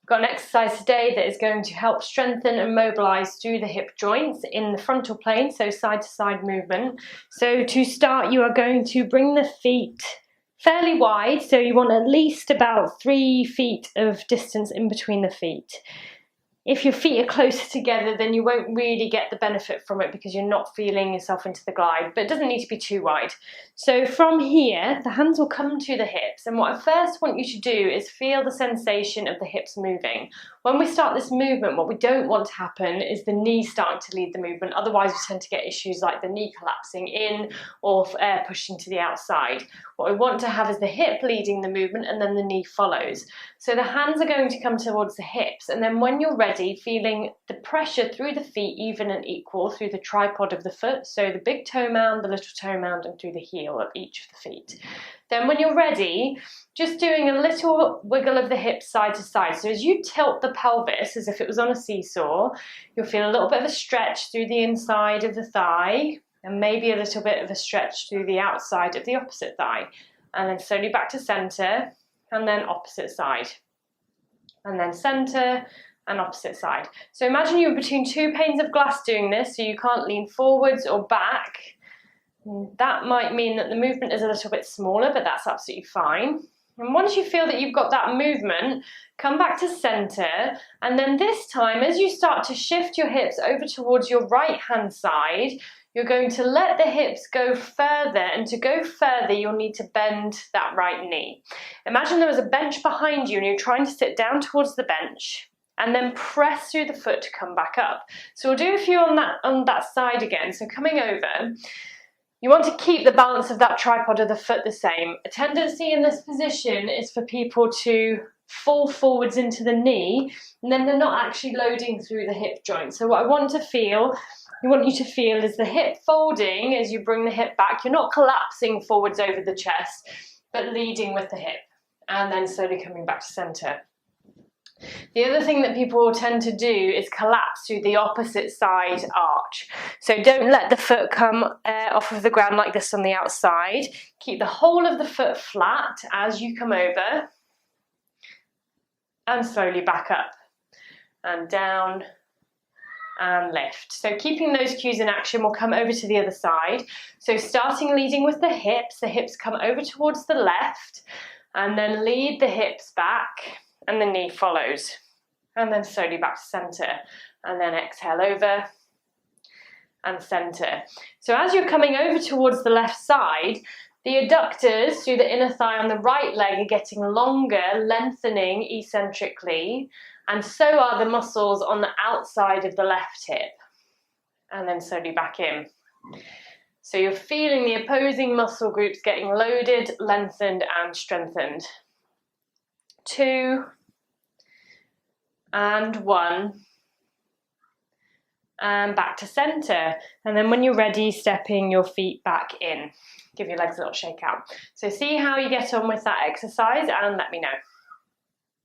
Got an exercise today that is going to help strengthen and mobilize through the hip joints in the frontal plane, so side to side movement. So to start, you are going to bring the feet fairly wide, so you want at least about 3 feet of distance in between the feet. If your feet are closer together, then you won't really get the benefit from it because you're not feeling yourself into the glide, but it doesn't need to be too wide. So from here, the hands will come to the hips, and what I first want you to do is feel the sensation of the hips moving. When we start this movement, what we don't want to happen is the knee starting to lead the movement, otherwise we tend to get issues like the knee collapsing in or air pushing to the outside. What we want to have is the hip leading the movement and then the knee follows. So the hands are going to come towards the hips, and then when you're ready, feeling the pressure through the feet even and equal through the tripod of the foot, so the big toe mound, the little toe mound, and through the heel of each of the feet. Then when you're ready, just doing a little wiggle of the hips side to side. So as you tilt the pelvis as if it was on a seesaw, you'll feel a little bit of a stretch through the inside of the thigh, and maybe a little bit of a stretch through the outside of the opposite thigh. And then slowly back to center, and then opposite side. And then center, and opposite side. So imagine you're between 2 panes of glass doing this, so you can't lean forwards or back. That might mean that the movement is a little bit smaller, but that's absolutely fine. And once you feel that you've got that movement, come back to center, and then this time, as you start to shift your hips over towards your right hand side, you're going to let the hips go further, and to go further, you'll need to bend that right knee. Imagine there was a bench behind you and you're trying to sit down towards the bench, and then press through the foot to come back up. So we'll do a few on that side again. So coming over, you want to keep the balance of that tripod of the foot the same. A tendency in this position is for people to fall forwards into the knee, and then they're not actually loading through the hip joint. So what I want you to feel is the hip folding as you bring the hip back. You're not collapsing forwards over the chest, but leading with the hip, and then slowly coming back to center. The other thing that people will tend to do is collapse through the opposite side arch. So don't let the foot come off of the ground like this on the outside. Keep the whole of the foot flat as you come over, and slowly back up and down and lift. So keeping those cues in action, we'll come over to the other side. So starting leading with the hips come over towards the left, and then lead the hips back, and the knee follows, and then slowly back to center, and then exhale over and center. So as you're coming over towards the left side, the adductors through the inner thigh on the right leg are getting longer, lengthening eccentrically, and so are the muscles on the outside of the left hip, and then slowly back in. So you're feeling the opposing muscle groups getting loaded, lengthened, and strengthened. 2 and 1, and back to center. And then when you're ready, stepping your feet back in. Give your legs a little shake out. So see how you get on with that exercise and let me know.